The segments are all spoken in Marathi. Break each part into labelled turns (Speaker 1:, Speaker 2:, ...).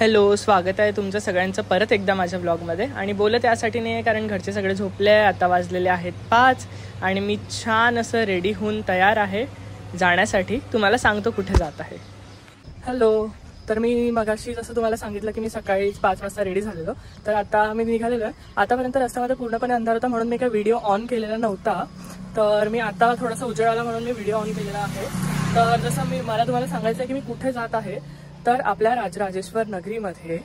Speaker 1: हॅलो, स्वागत आहे तुमचं सगळ्यांचं परत एकदा माझ्या ब्लॉगमध्ये. आणि बोलत यासाठी नाही आहे कारण घरचे सगळे झोपले आहे. आता वाजलेले आहेत 5 आणि मी छान असं रेडी होऊन तयार आहे जाण्यासाठी. तुम्हाला सांगतो कुठे जात आहे. हॅलो, तर मी मगाशी जसं तुम्हाला सांगितलं की मी सकाळीच 5 वाजता रेडी झालेलो. तर आता मी निघालेलो आहे. आतापर्यंत रस्त्यामध्ये पूर्णपणे अंधार होता म्हणून मी काही व्हिडिओ ऑन केलेला नव्हता. तर मी आता थोडासा उजेड आला म्हणून मी व्हिडिओ ऑन केलेला आहे. तर जसं मला तुम्हाला सांगायचं आहे की मी कुठे जात आहे. तर आपल्या राजराजेश्वर नगरीमध्ये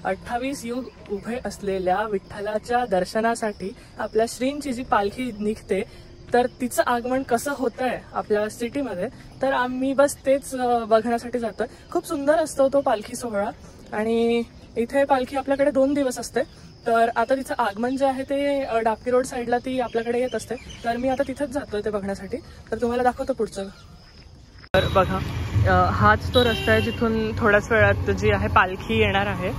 Speaker 1: 28 युग उभे असलेल्या विठ्ठलाच्या दर्शनासाठी आपल्या श्रींची जी पालखी निघते तर तिचं आगमन कसं होतंय आपल्या सिटीमध्ये, तर आम्ही बस तेच बघण्यासाठी जातोय. खूप सुंदर असतो तो पालखी सोहळा आणि इथे पालखी आपल्याकडे 2 दिवस असते. तर आता तिचं आगमन जे आहे ते डापकी रोड साईडला ती आपल्याकडे येत असते. तर मी आता तिथेच जातोय ते बघण्यासाठी. तर तुम्हाला दाखवतो पुढचं. तर बघा, हाच तो रस्ता आहे जिथून थोड्याच वेळात जी आहे पालखी येणार आहे.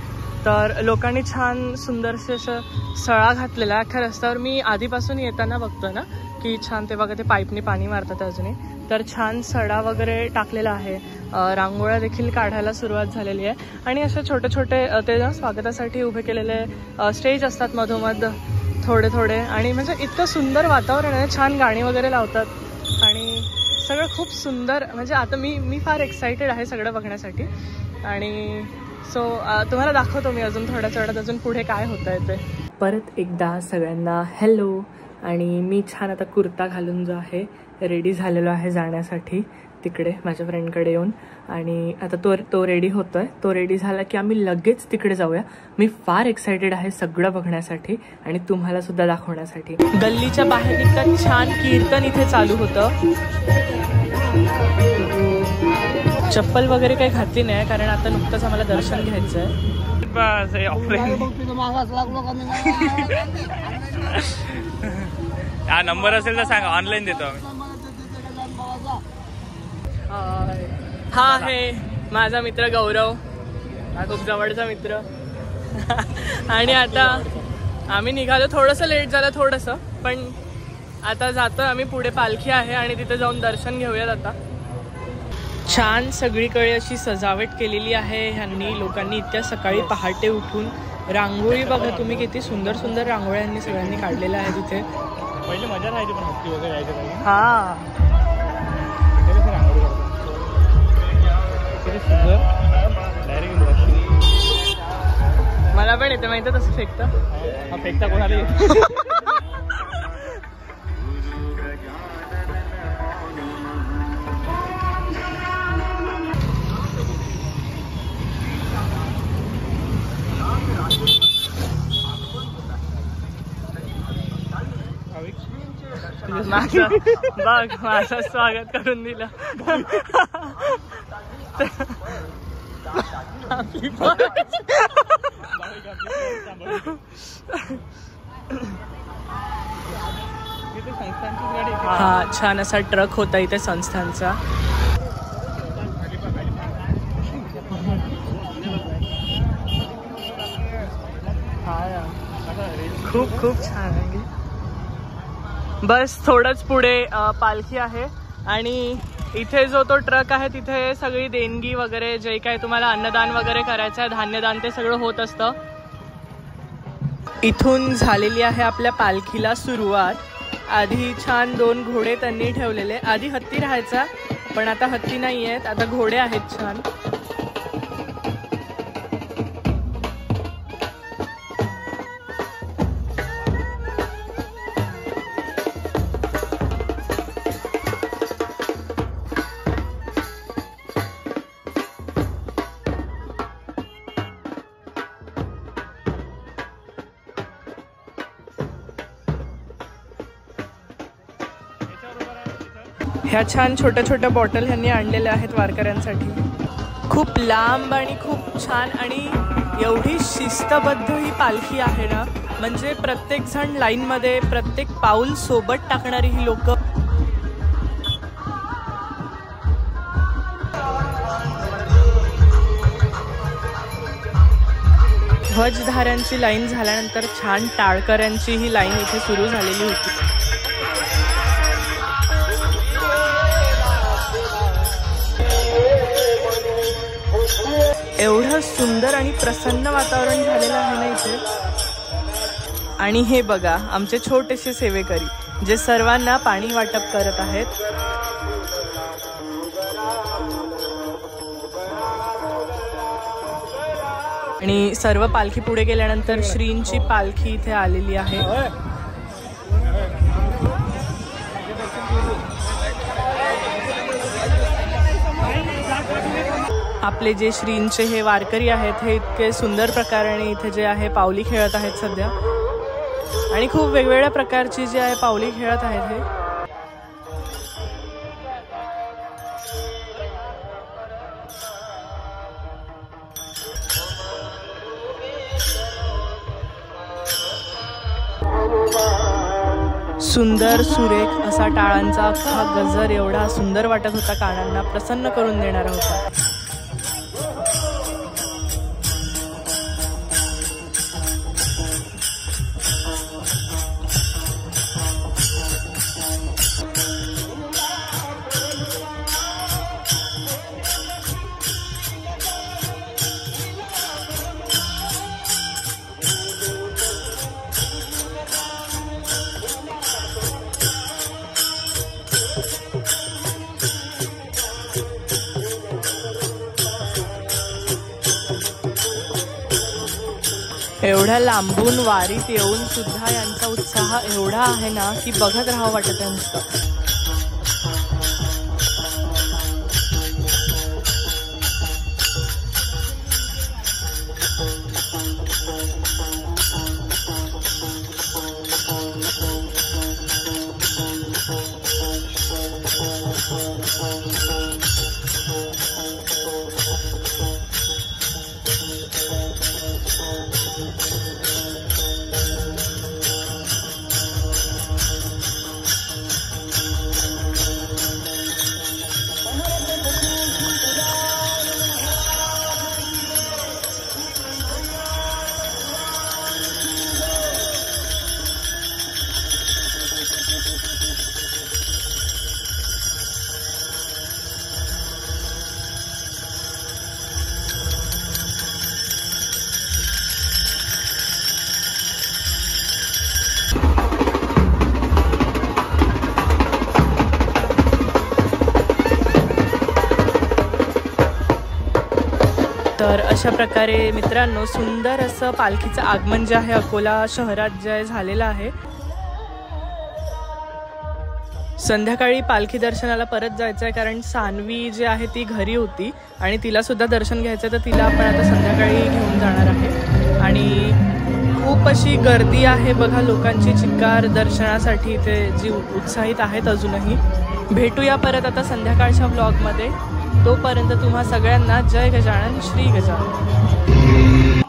Speaker 1: तर लोकांनी छान सुंदरसे असं सळा घातलेला आहे अख्ख्या रस्त्यावर. मी आधीपासून येताना बघतो ना की छान ते बघा ते पाईपनी पाणी मारतात अजूनही. तर छान सडा वगैरे टाकलेला आहे. रांगोळ्या देखील काढायला सुरुवात झालेली आहे. आणि असे छोटे छोटे ते ना स्वागतासाठी उभे केलेले स्टेज असतात मधोमध थोडे थोडे. आणि म्हणजे इतकं सुंदर वातावरण आहे. छान गाणी वगैरे लावतात आणि सगळं खूप सुंदर. म्हणजे आता मी फार एक्सायटेड आहे सगळं बघण्यासाठी. आणि सो तुम्हाला दाखवतो मी अजून थोड्याच वेळात अजून पुढे काय होत आहे ते. परत एकदा सगळ्यांना हॅलो. आणि मी छान आता कुर्ता घालून जो आहे रेडी झालेलो आहे जाण्यासाठी तिकडे माझ्या फ्रेंडकडे येऊन. आणि आता तो रेडी होतोय. तो रेडी झाला की आम्ही लगेच तिकडे जाऊया. मी फार एक्सायटेड आहे सगळं बघण्यासाठी आणि तुम्हाला सुद्धा दाखवण्यासाठी. गल्लीच्या बाहेर निघताना छान कीर्तन इथे चालू होतं. चप्पल वगैरे काही घातली नाही कारण आता नुकतंच आम्हाला दर्शन घ्यायचं आहे.
Speaker 2: हा नंबर असेल तर सांगा, ऑनलाईन देतो आम्ही.
Speaker 1: हा आहे माझा मित्र गौरव, हा खूप जवळचा मित्र. आणि आता आम्ही निघालो. थोडंसं लेट झालं थोडंसं, पण आता जातो आम्ही पुढे. पालखी आहे आणि तिथे जाऊन दर्शन घेऊयात. आता छान सगळीकडे अशी सजावट केलेली आहे ह्यांनी लोकांनी इतक्या सकाळी पहाटे उठून. रांगोळी बघा तुम्ही, किती सुंदर सुंदर रांगोळ्या ह्यांनी सगळ्यांनी काढलेल्या आहे तिथे.
Speaker 2: पहिले मजा राहायची पण हत्ती वगैरे यायचं पाहिजे.
Speaker 1: हा मला पण येतं माहिती तसं फेकतं.
Speaker 2: हा फेकता कोणाला येत.
Speaker 1: बघ माझं स्वागत करून दिलं. हा छान असा ट्रक होता इथे संस्थांचा. खूप खूप छान आहे. बस थोडंच पुढे पालखी आहे आणि इथे जो तो ट्रक आहे तिथे सगळी देणगी वगैरे जे काही तुम्हाला अन्नदान वगैरे करायचं आहे, धान्यदान, ते सगळं होत असतं. इथून झालेली आहे आपल्या पालखीला सुरुवात. आधी छान 2 घोडे त्यांनी ठेवलेले. आधी हत्ती राहायचा पण आता हत्ती नाही आहेत, आता घोडे आहेत छान. ह्या छान छोट्या छोट्या बॉटल ह्यांनी आणलेल्या आहेत वारकऱ्यांसाठी. खूप लांब आणि खूप छान आणि एवढी शिस्तबद्ध ही पालखी आहे ना. म्हणजे प्रत्येक जण लाईनमध्ये, प्रत्येक पाऊल सोबत टाकणारी ही लोक. ध्वजधाऱ्यांची लाईन झाल्यानंतर छान टाळकऱ्यांची ही लाईन इथे सुरू झालेली होती. एवढं सुंदर आणि प्रसन्न वातावरण झालेलं आहे ना इथे. आणि हे बघा आमचे छोटेसे सेवेकरी जे सर्वांना पाणी वाटप करत आहेत. आणि सर्व पालखी पुढे गेल्यानंतर श्रींची पालखी इथे आलेली आहे. आपले जे श्रींचे हे वारकरी आहेत हे इतके सुंदर प्रकारे इथे जे आहे पावली खेळत आहेत सध्या. आणि खूप वेगवेगळ्या प्रकारची जी आहे पावली खेळत आहेत हे. सुंदर सुरेख असा टाळांचा अख्खा गजर एवढा सुंदर वाटत होता, कानांना प्रसन्न करून देणारा होता. एवढ्या लांबून वारीत येऊन सुद्धा यांचा उत्साह एवढा आहे ना की बघत राहावं वाटत आहे नुसतं. तर अशा प्रकारे मित्रांनो सुंदर असं पालखीचं आगमन जे आहे अकोला शहरात जे झालेलं आहे. संध्याकाळी पालखी दर्शनाला परत जायचं आहे कारण सानवी जी आहे ती घरी होती आणि तिला सुद्धा दर्शन घ्यायचं, तर तिला आपण आता संध्याकाळी घेऊन जाणार आहे. आणि खूप अशी गर्दी आहे बघा लोकांची चिक्कार दर्शनासाठी इथे जी उत्साहित आहेत अजूनही. भेटूया परत आता संध्याकाळच्या व्लॉगमध्ये. तोपर्यंत तुम्हा सगळ्यांना जय गजानन श्री गजानन.